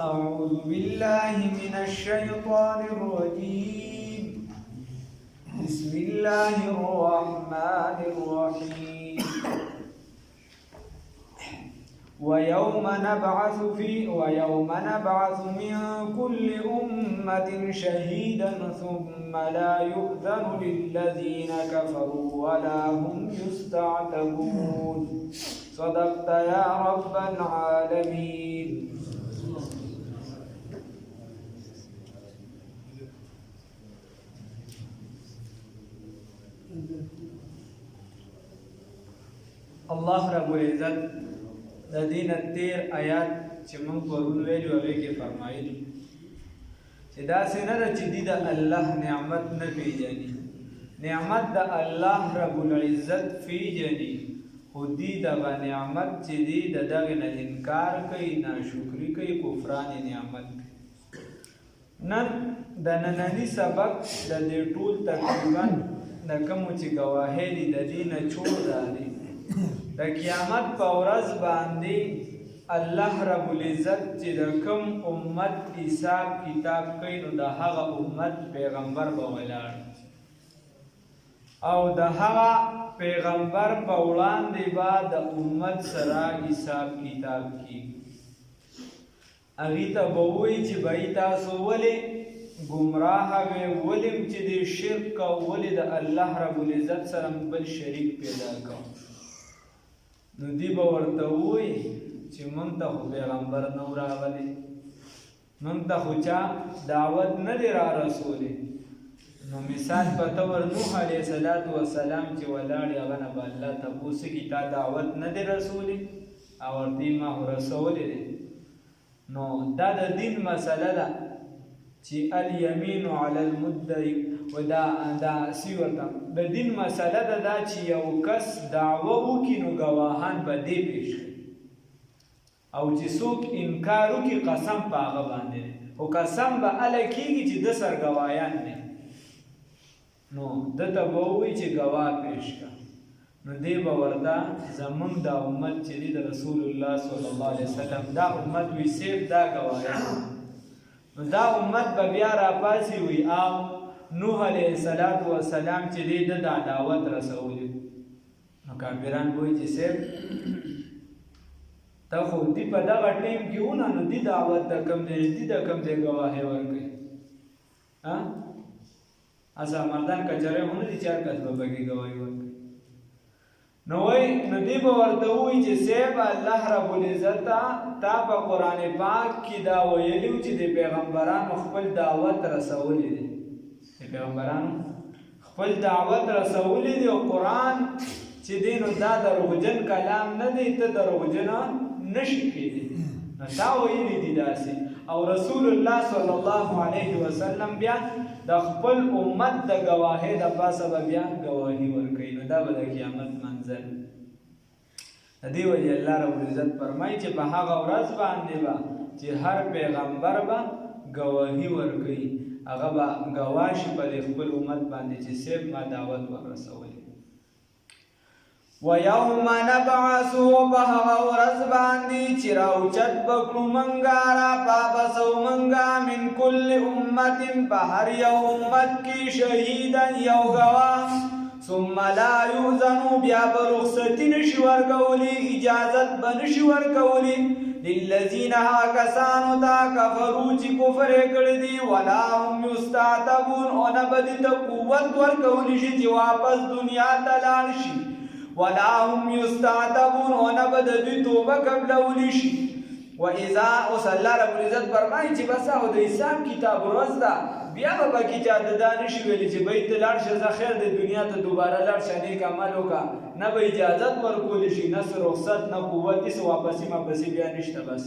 أعوذ بالله من الشيطان الرجيم. بسم الله الرحمن الرحيم. ويوم نبعث من كل أمة شهيدا ثم لا يؤذن للذين كفروا ولا هم يستعتبون. صدقت يا رب العالمين. الله رب العزت د دین 13 آیات چې موږ پرون ویلو هغه کې فرمایي چې دا څنګه چې د الله نعمت نه پیژني، نعمت د الله رب العزت پیژني، خو دې د نعمت چې دې دغه نه انکار کوي، ناشکری کوي، کفران نعمت. نن د نننی سبق د دې ټول تقریبا د کوم چې گواهی دي د دې نه چور دي. د قیامت په ورځ باندې الله رب العزت چې د کوم امت حساب کتاب کوي نو د هغه امت پیغمبر به ولاړ او د هغه پیغمبر په وړاندې به د امت سره حساب کتاب کوي. هغې ته به وایي چې بهی تاسو ولې ګمراه وې، ولې چې د شرک او ولې د الله رب العزت سره بل شریک پیدا کوو. نو دی به ورته ووایي چې موږ ته خو پیغمبر نه و راغلی، موږ ته خو چا دعوت نه دی را رسولی. نو مثال په طور نوح علیه السلام چې ولاړ هغه نه به الله تپوس کي تا دعوت نه دی رسولی او ورته ما خو رسولی دی. نو دا د دین مسله ده چې الیمین علی المدعی و دا سی ورته د دین مسله ده دا چې یو کس دعوه وکړي نو ګواهان به دې پیش کړي او چې څوک انکار وکړي قسم په هغه باندې خو قسم به هله کېږي چې ده سر ګواهیان دی. نو ده ته به ووایي چې ګواه پیش کړه. نو دی به ورته زمونږ دا امت چې دی د رسول الله صلی الله علیه وسلم دا امت وي صرف دا ګواهیان. نو دا امت به بیا راپاسي وي او نوح علیه السلام چې دی د دعوت رسولی. نو کافران وایي چې صرف ته خو دی په دغه ټیم کې وونه نو دی دعوت د کوم دی دی د کوم ځای ګواهی ورکوي. اسا مردان کچری هونه دي چار کس به پکې ګواهی ورکوي. نو وایي نو دی به ورته ووایي چې صاحب الله رب العزت تا په قرآن پاک کې دا ویلي چې د پیغمبرانو خپل دعوت رسولی دی، پیغمبرانو خپل دعوت رسولی دی او قرآن چې دی نو دا دروغجن کلام نه دی، ته دروغجن نشي کېدی. نو دا ویلي دي داسې او رسول الله صلی الله علیه وسلم بیا د خپل امت د ګواهۍ د پاسه به بیا ګواهي ورکوي. نو دا به د قیامت منظر. د دې وجې الله رب العزت فرمایي چې په هغه ورځ باندې به چې هر پیغمبر به ګواهي ورکوي، هغه به ګواه شي په خپل امت باندې چې صرف ما دعوت ورسولی. وَيَوْمَ نَبْعَثُ په هغه ورځ باندې چې راوچت به کړو منګه راپابسو منګه من کل امت په هر یو امت کې شهیدا یو ګواه. ثم لا یؤذن بیا به رخصتي نشي ورکولی، اجازت به نشي ورکولی للذین هغه کسانو ته کفرو چې کفر یې کړی دي ولا هم یستعتبون او نه به دې ته قوت ورکولی شي چې واپس دنیا ته لاړ شي. ولا هم یستعتبون او نه به د دوی توبه قبلولی شي. واذا اوس الله رب العزت فرمایي چې بس او د حساب کتاب ورځ ده بیا به پکې چا د دا نشي ویلي چې بیت ته لاړ شه زه خیر د دنیا ته دوباره لاړ شه نیک عمل وکړه، نه به اجازت ورکولی شي، نه رخصت نه قوت، هېڅ واپسي ماپسې بیا نشته. بس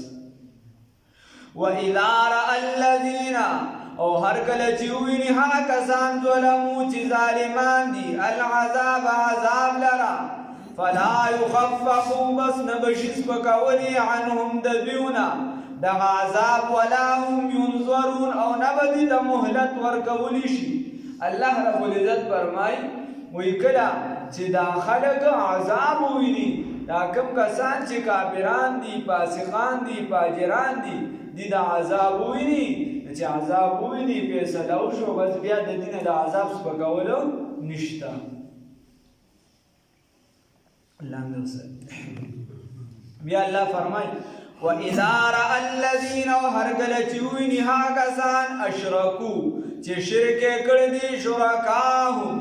واذا رأى الذین او هر کله چې وویني هغه کسان ظلمو چې ظالمان دي العذاب عذاب لره فلا يخفف بس نه بشي سپکولی عنهم د دویونه دغه عذاب ولا هم ينظرون او نه به دې ته مهلت ورکولی شي. الله رب العزت فرمایي وایي کله چې دا خلک عذاب وویني دا کوم کسان چې کافران دي، فاسقان دي، فاجران دي، دي د عذاب ویني چې عذاب ویني فیصله وشو بس بیا د دې نه د عذاب سپکولو نشته الله موسی بیا الله فرمای وَإِذَا رَأَى الَّذِينَ وَهَرْگَلَ چِوِنِ هَا کسان اشرکو چې شرک کړی دي شرکاهم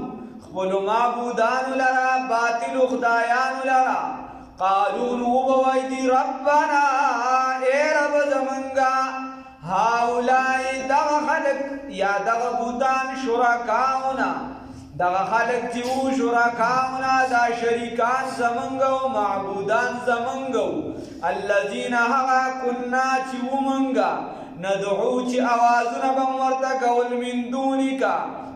خپل معبودان لرا باطل خدایان لرا قالوا نوبوي دي ربنا اے رب زمنگا هؤلاء دغه خلق یا دغه بوتان شرکاونا دغه خلق چې وو شرکاونا دا شریکان زمنګو معبودان زمنګو الذين هغه كنا چې ومنګا ندعو چې اوازونه به ورته کول من دونک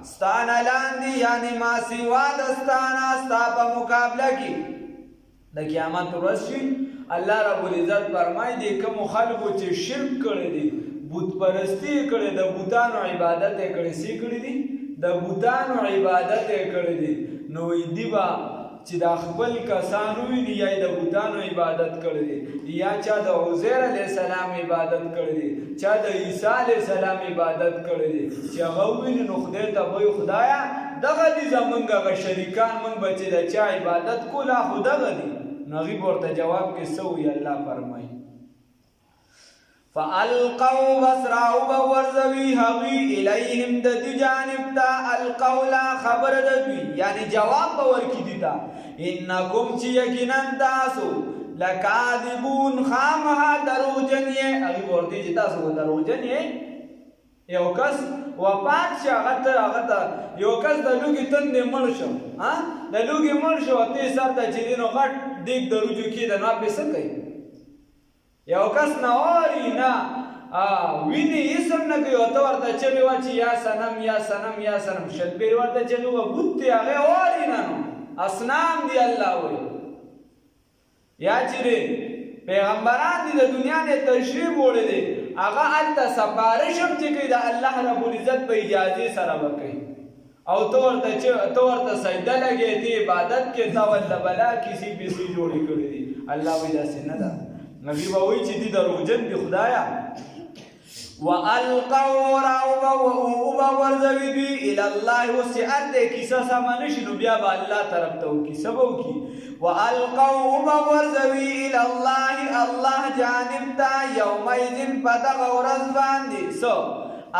ستانه لاندې یعنی ما سوا دستانه ستا په مقابله کې د قیامت ورځ شي الله رب العزت فرمایي د کوم خلکو چې شرک کړی دي بت پرستی کړی د بوتانو عبادت یې کړی سي کړی دي د بوتانو عبادت یې کړی دي نو دی با چې د خپل کسانو ویني یا د بوتانو عبادت کړی دي یا چا د عزیر علیه السلام عبادت کړی دي چا د عیسی علیه السلام عبادت کړی دي چې هغه ویني نو خدای ته وایي خدایا دغه دي زمونږ هغه شریکان موږ به چې د چا عبادت کوله خو دغه دي نو هغې به ورته جواب کې څه وایي الله فرمایي فالقوا بصراو بورزوی هغوی الیهم د دې جانب ته القولا خبر د دوی یعنی جواب به ورکړي دي ته انکم چې یقینا تاسو لکاذبون خامها دروغجن یې هغې به ورته چې تاسو به دروغجن یې یو کس وفات شي هغه ته یو کس د لوږې تندې مړ شو د لوږې مړ شو ته یې سر ته چې دی نو غټ دیګ د رجوع کېده نو پې څه کوي یو کس نه اوري نه ویني اسم نه کوي ورته ورته چغې وه چې یا صنم یا صنم یا صنم شلپېرې ورته چغې وه بوت دی هغې اوري نه نو اصنام دی الله وایي یا چې دی پیغمبران دي د دنیا نه تشریف وړی دی هغه هلته سفارش هم چې کوي د الله رب العزت په اجازې سره به کوي او ته ورته سجده لګې ته عبادت کې تا ورته بلا کیسې پیسې جوړې کړې دي الله وایي داسې نه ده نبی به وایي چې دي دروغجن دي خدایه والقوا راوبه ورځوي دوی الی الله اوس چې هلته کیسه سمه نه شي نو بیا به الله طرف ته وکړي څه به وکړي والقوا اوبه ورځوي الی الله جانب ته یومئذ په دغه ورځ باندې څه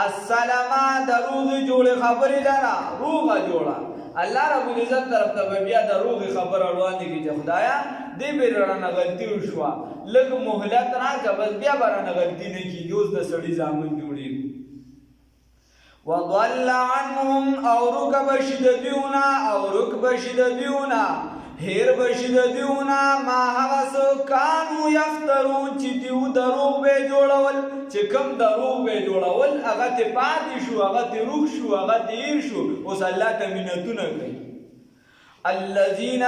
السلامه د روغې جوړې خبرې لره روغه جوړه الله رب العزت طرف ته بیا د روغې خبره وړاندې کړي چې خدایه دې به رانه غلطي وشوه لږ مهلت راکړه بس بیا به رانه غلطي نه کېږي اوس د سړي زامن جوړېږي وضل عنهم او رک بشي د دویونه هیر بشي د دویونه ما هغه څه کانو یفترون چې دیو دروغ به جوړول چې کوم دروغ به جوړول هغه ته پاتې شو هغه ته روغ شو هغه ته هیر شو اوس الله ته منتونه کوي الذين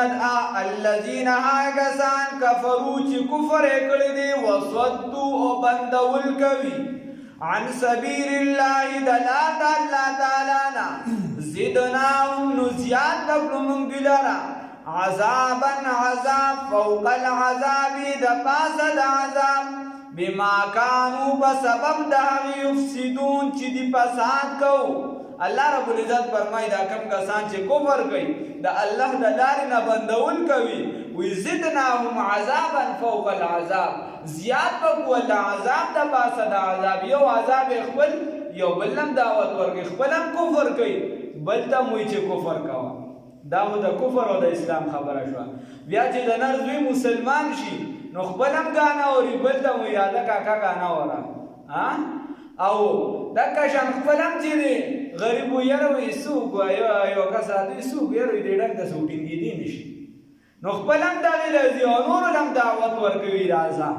هاگسان کفرو چی کفر اکڑی دی وصدو او بندول کوي عن سبیل اللہ دلات اللہ تعالینا زدناهم نزیاد بکلو من دلارا عذابا عذاب فوق العذاب دپاس دا عذاب بما کانو بسبب داغی یفسدون چی دی پساد کو الله رب العزت فرمایي دا کم کسان چې کفر کوي د الله د لارې نه بندول کوي وی زدناهم عذابا فوق العذاب زیات بکو الله عذاب د پاسه د عذاب یو عذاب خپل یو بلم دعوت ورکړي خپلم کفر کوي بل ته موي چې کفر کوه دا د کفر او د اسلام خبره شوه بیا چې د نر زوی مسلمان شي نو خپلم ګانا اوري بل ته موي یاده کاکا ګانا اورا او دکه شان خپلم چې دی غریب ویره وي څوک یو کس راځي څوک یې وي ډېر د سوټینګ دی نشي نو خپلم دغې راځي او نورو هم دعوت ورکوي راځه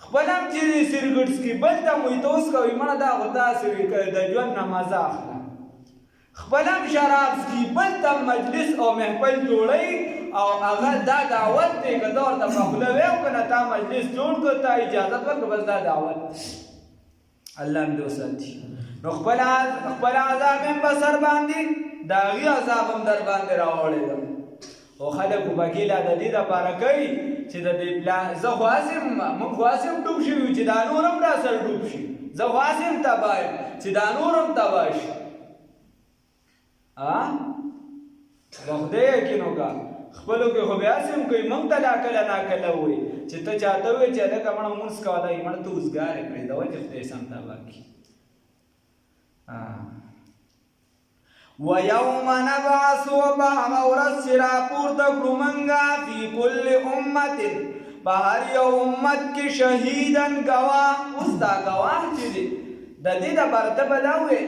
خپلم چې دی سرګټس کې بل ته موی توس کوي مړه دا خو داسې وي که د ژوند نه مزه اخله خپلم شراب څکي بل ته مجلس او محفل جوړوي او هغه دا دعوت دی که ته ورته په خوله وی او که نه تا مجلس جوړ کړ تا اجازت ورکړه بس دا دعوت الله هم دې وساتي نو خپل عذاب هم په سر باندې د هغې عذاب هم در باندې راوړېدم او خلک پکې لا د دې دپاره کوي چې د دې پلان زه خو هسې موږ خو هسې هم ډوب شوي یو چې دا نور هم راسره ډوب شي زه خو هسې هم تباه یم چې دا نور هم تباه شي په خدای یقین وکړه خپلو کې خو بیا هسې هم کوي موږ ته لا کله ناکله وایي چې ته چاته وایې چې هلکه مړه مونځ کوه دا مړه ته اوزګارې پرېږدوه چې خدای سم تباه کړي وَيَوْمَ نَبْعَثُ وَبَهَغَ وَرَسْ راپور تکړو منګه فی کل امت په هر یو امت کې شهیدن گواه اوس دا گواه چې دی د دې دپاره ته به دا وې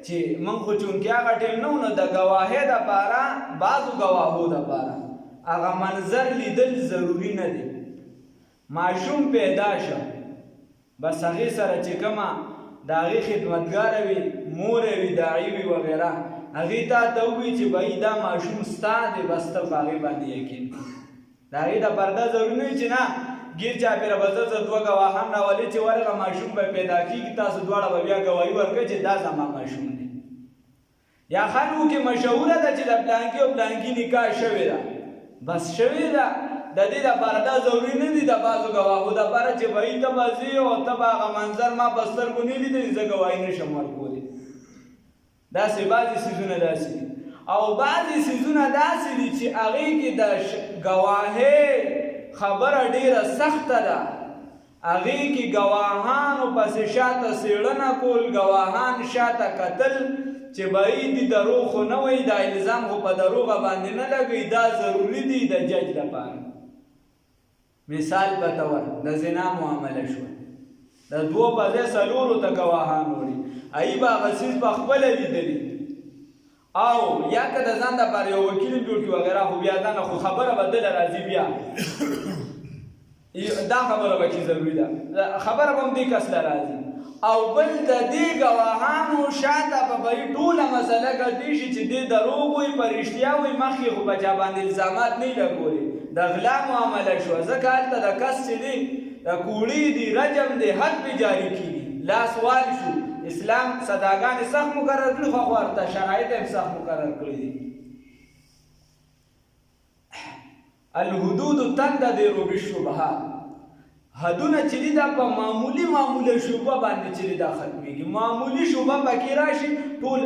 چې موږ خو چونکې هغه ټیم نه نو د ګواهۍ دپاره بعضو ګواهو دپاره هغه منظر لیدل ضروري نه دی ماشوم پیدا شه بس هغې سره چې کومه د هغې خدمتګاره وي مور یې وي داعي وي وغیره هغې تا ته ووایي چې بهی دا ماشوم ستا دی بس ته په هغې باندې یقین د هغې دپاره دا ضروري نه وي چې نه ګیر چاپېره به زه دوه ګواهان راولې چې ورغه ماشوم به پیدا کېږي تاسو دواړه به بیا ګواهي ورکړئ چې دا زما ماشوم دی یا خلکو کې مشهوره ده چې د پلانکي او پلانکي نکاح شوې ده بس شوې ده د دې دپاره دا ضروري نه دي د بعضو ګواهو دپاره چې بهی ته به ځې او ته به هغه منظر ما په سترګو نه لیدلي زه ګواهي نه شم ورکولی داسې بعضې څیزونه داسې دي او بعضې څیزونه داسې دي چې هغې کې د ګواهۍ خبره ډیره سخته ده هغې کې ګواهانو پسې شاته څېړنه کول ګواهان شاته کتل چې بهی دي دروغ خو نه وایي دا الزام خو په دروغه باندې نه لګوي دا ضروري دي د جج لپاره مثال په طور د زنا معامله شوه د دوو په ځای څلورو ته ګواهان وړي هغې به هغه څیز په خپله لیدلي او یا که د ځان دپاره یو وکیل جوړ کړي وغیره خو بیا دا نه خو خبره به دله راځي بیا دا خبره به کې ضروري ده خبره به هم دې کس له راځي او بل د دې ګواهانو شاته به بهی ټوله مسله ګډې شي چې دې دروغ وایي په رښتیا وایي مخکې خو په چا باندې الزامات نه یې لګولې د غلا معامله شوه ځکه هلته د کس چې دی د کوړي دي رجم دی حد پې جاري کېږي لاس وال شو اسلام سزاګانې سخت مقرر کړي خو ورته شرایط هم سخت مقرر کړي دي الحدود تندر بالشبهات حدونه چې دي دا په معمولی شوبه باندې چې دا ختمېږي معمولی شوبه پکې راشي ټول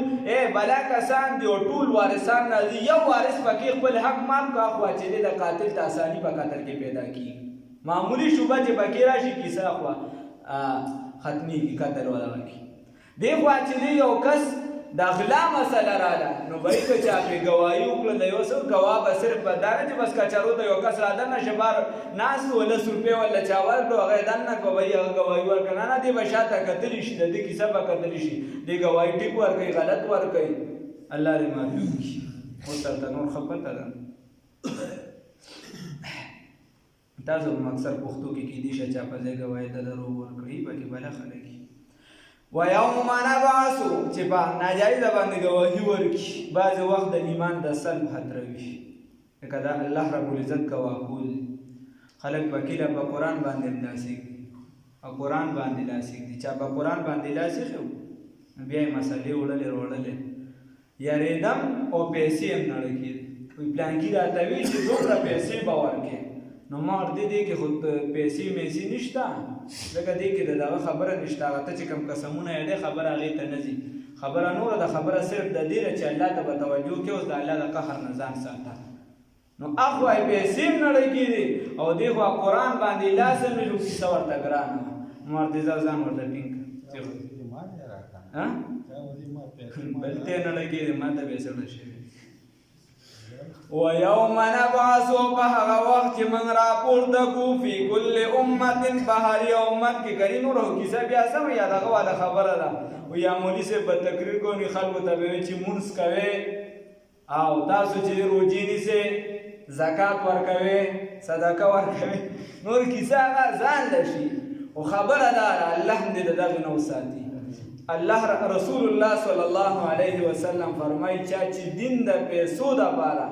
بلا کسان دي او ټول وارثان نه دي یو وارث پکې خپل حق مال کا خو چې د قاتل ته اساني په قتل کې پیدا کیږي معمولی شوبه چې پکې راشي کیسه خو ختمېږي قتل ولا کی دی خو چې یو کس د غلا مسله رااله نو بهی که چا پرې ګواهي وکړه د یو څه ګواه به صرف په دا نه چې بس کچارو ته یو کس رادننه شه بار ناست و 10 روپۍ ولا چا ورکړو هغه یې دننه کړو بهی هغه ګواهي ورکړه نه دې به شاته کتلی شي د دې کیسه به کتلی شي دې ګواهي ټیک ورکوي غلط ورکوي الله دې معافي وکړي اوس درته نور ښه پته ده تاسو هم اکثر پښتو کې کیدای شي چا په ځای ګواهي ته دروغ ورکړي پکې بله خلک وَيَوْمَ نَبْعَثُ چې په ناجایزه باندې ګواهي ورکړي بعضې وخت د ایمان د سلب خطره وي لکه دا الله رب العزت ګواه کول خلک پکې له په قرآن باندې هم داسې او قرآن باندې لاس ایږدي چا په قرآن باندې لاس ایښی بیا یې مسلې وړلې وړلې یارېدم او پیسې هم نړه کېدې وایي پلانکي راته وي چې دومره پیسې به ورکړې نو ما ورته دې کې خو پیسې میسې نشته ځکه دې کې د دغه خبره نشته هغه ته چې کوم قسمونه یې دی خبره هغې ته نه ځي خبره نوره ده خبره صرف د دې ده چې الله ته به توجه کوي اوس د الله د قهر نه ځان ساته نو هغه وایي پیسې هم نړۍ کېدې او دې خوا قرآن باندې لاس هم نو کیسه ورته ګرانه ما ورته ځان ورته ټینګ بلته نړۍ کېدې ما ته به سړه شوي وَيَوْمَ نَبْعَثُ فَهَغَ وَقْتِ مَنْ راپورته کو فی کل امت په هر یو امت کې ګرې نور هو کیسه بیا سمه یا دغه والا خبره ده و یا مولي صاحب به تقریر کوي خلکو ته به وایي چې مونځ کوئ او تاسو چې روجې نیسئ زکات ورکوئ صدقه ورکوئ نور کیسه هغه ځان له شي خو خبره ده الله دې د دغې نه وساتي الله رسول الله صلی الله علیه وسلم فرمایي چا چې دین د پیسو دپاره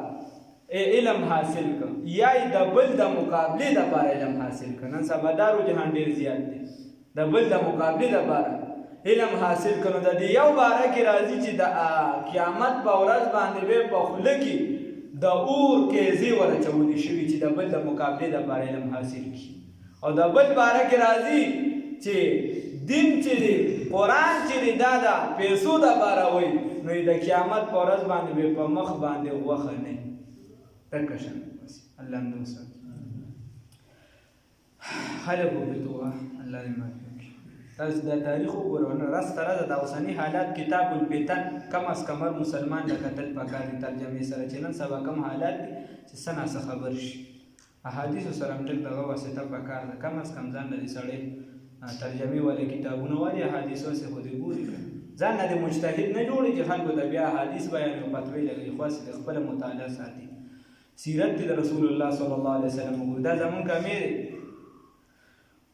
علم حاصل کړ یا یې د بل د مقابلې دپاره علم حاصل کړ نن سبا دا رجحان ډېر زیات دی د بل د مقابلې دپاره علم حاصل کړ نو د دې یو باره کې راځي چې د قیامت په ورځ باندې به په خوله کې د اور کیزې ورچولې شوي چې د بل د مقابلې دپاره علم حاصل کړي او د بل باره کې راځي چې دین چې دی قرآن چې دی دا د پیسو دپاره وایي نو د قیامت په ورځ باندې به په مخ باندې غوښه نه وي دکه شان الله هم دوسه خلک وګورئ الله دې معاف کړي تاسو د تاریخ وګورئ نو راست تر د اوسنی حالات کتاب الفتن کم از کم مسلمان د قتل پکار ترجمه سره چې نن سبا کم حالات دي چې سنا څه خبر شي احادیث سره مټک دغه واسطه پکار ده کم از کم ځان لري سړی ترجمه والے کتابونه والی احادیثو سے خود ګوري ځان نه مجتهد نه جوړي چې خلکو د بیا حدیث بیان او فتوی لګي خاص خپل مطالعه ساتي سیرت د رسول الله صلی الله علیه وسلم دا زمون کمې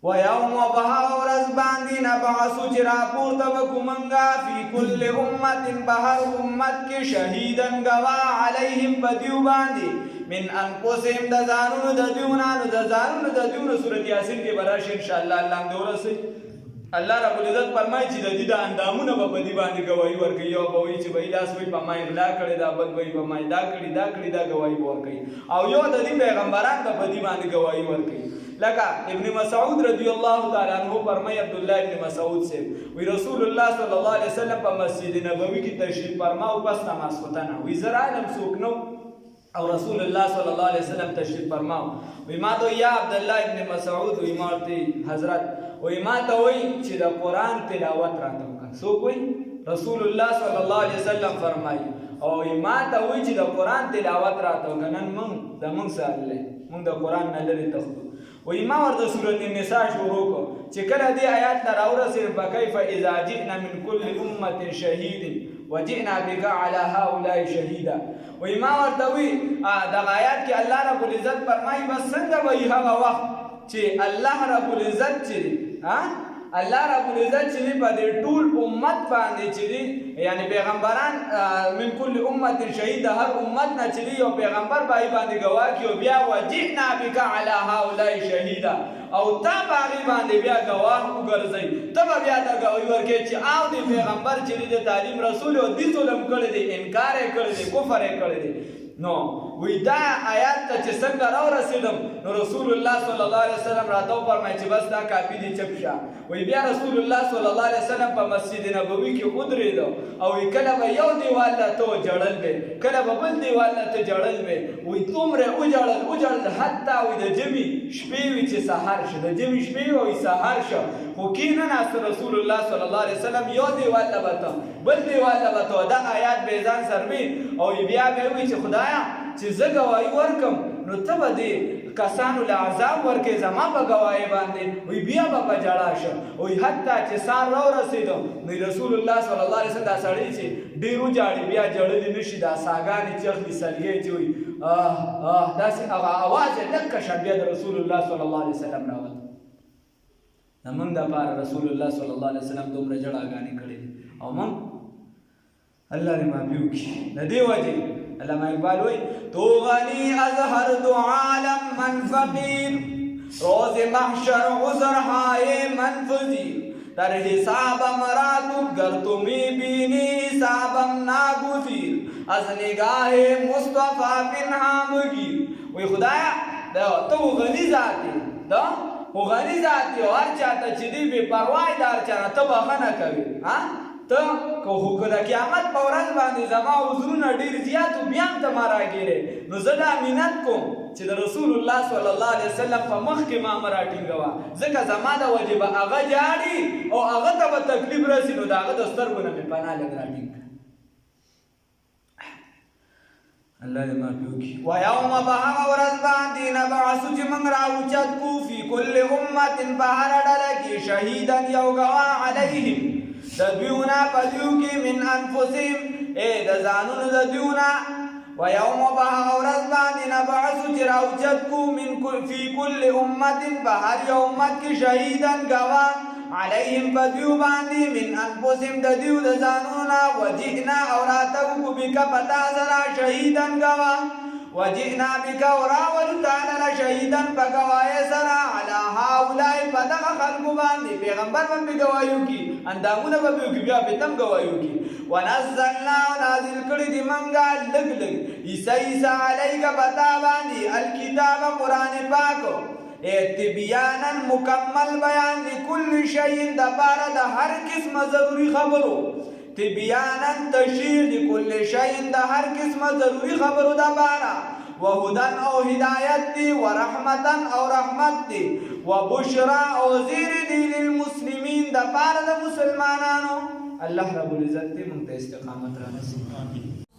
ويوم بها ورځ باندې نبعثو چې راپورته وکړو مونږه فی کل امت بهر امت کې شهیدن گواه علیهم په دیو باندې من انفسهم د ځانونو د دیونه سورۃ یاسین کې به راشي انشاءالله الله هم دې ورسوي الله رب العزت فرمایي چې د دې د اندامونه به په دې باندې ګواهي ورکوي یو به وایي چې بهی لاس وایي په ما اغلا کړې دا بل وایي په ما دا کړي دا ګواهي به ورکوي او یو د دې پیغمبران به په دې باندې ګواهي ورکوي لکه ابن مسعود رضی الله تعالی عنہ فرمایي عبدالله ابن مسعود سے وی رسول الله صلی الله علیه وسلم په مسجد نبوي کې تشریف فرما او پس نماز ختنه وی زرا علم سوک نو او رسول الله صلی الله علیه وسلم تشریف فرما وی ما تو یا عبدالله ابن مسعود وی مارتی حضرت وی ما ته وی چې د قران تلاوت راته وکړه سو کوئی رسول الله صلی الله علیه وسلم فرمایي او ما ته وی چې د قران تلاوت راته وکړه نن موږ سره موږ د قران نه لري تخدو وی ما ورته سورۃ النساء شروع کو چې کله دې آیات ته راورسېد فکیف اذا جئنا من كل امه شهید وجئنا بك على هؤلاء شهيدا وی ما ورته وی د آیات کې الله رب العزت فرمایي بس څنګه وی هغه وخت چې الله رب العزت چې الله رب العزت چې په دې ټول امت باندې چې یعنی پیغمبران من کل امت شهید هر امت نه چې یو پیغمبر باندې گواه کیو بیا وجئنا بك على هؤلاء شهيدا او تا باندې بیا گواه وګرځي ته بیا دا گواهی ورکې چې او دې پیغمبر چې د تعلیم رسول او دې ظلم کړی دی انکار یې کړی دی کفر یې کړی دی نو وی دا آیات ته چې څنګه راورسېدم نو رسول الله صلی الله علیه وسلم راته وفرمایي چې بس دا کافي دی چپ شه وی بیا رسول الله صلی الله علیه وسلم په مسجد نبوي کې ودرېد او کله به یو دیوال ته جړل به کله به بل دیوال ته جړل به وی څومره وجړل حتی وی د جمی شپې وی چې سحر شه د جمی شپې وی سحر شه خو کینه ناس رسول الله صلی الله علیه وسلم یو دیوال ته وته بل دیوال ته وته دا آیات به ځان سروي او بیا به وی چې خدایا چې زه گواهی ورکم نو ته به دې کسانو له عذاب ورکې زما په گواهی باندې وی بیا به په جړا شه وی حتی چې سار راورسېدو نو رسول الله صلی الله علیه وسلم دا سړی چې ډېر وجاړي بیا جړلی نشي دا ساګانې چغلي سلګۍ چې وی داسې هغه اواز یې لږ شه بیا د رسول الله صلی الله علیه وسلم راوت زمونږ دپاره رسول الله صلی الله علیه وسلم دومره جړاګانې کړې دي او موږ الله دې معافي وکړي د دې وجې علامہ اقبال وی تو غنی از ہر دو عالم من فقیر روز محشر عذر ہائے منفذی در حساب مراتب گر تمہیں بینی حسابم ناگزیر از نگاہ مصطفیٰ پنہا مگیر وی خدایا تو غنی ذاتی دا غنی ذاتی ہر چاہتا چیدی بے پروائی دار چاہتا تو بخنہ کبھی ته که د قیامت په ورځ باندې زما عذرونه ډېر زیات و بیا هم ته ما راګیرې نو زه دا منت کوم چې د رسول الله صلی الله علیه وسلم په مخ کې ما راټینګوه ځکه زما د وجې به هغه جاړي او هغه ته به تکلیف رسي نو د هغه د سترګو نه مې پناه لږ راټینګ الله دې معافي وکړي ویوم په هغه ورځ باندې نبعثو چې موږ راوچت کړو فی کل امت په هره ډله کې شهیدا یو ګواه علیهم د دیونا پدیو کې من انفسهم د ځانونو د دیونا ویوم په هغه ورځ باندې نبعثو چې راوچت کړو فی کل امت په هر یو امت کې شهیدا ګواه علیهم پدیو باندې من انفسهم د دیو د ځانونو وجئنا او راتو بک پتا سره شهیدا ګواه وجئنا بك وراول تعالی شهیدا بگواہی سرا علی هؤلاء پدغه خلق باندې پیغمبر باندې گواہیو کی اندامونه به بیا به تم گواہیو کی ونزلنا نازل کړي دی منګه لګ لګ عیسی علیک بتا باندې الکتاب قرآن پاکو تبیانا مکمل بیان دی کل شیء د پاره د هر قسمه ضروری خبرو تبیانا تشریح دی کل شیء د هر قسمه ضروری خبرو د پاره وهدن او هدایت دی ورحمتا او رحمت دی وبشرا او زیر دی للمسلمین د پاره د مسلمانانو الله رب العزت دې موږ ته استقامت را نصیب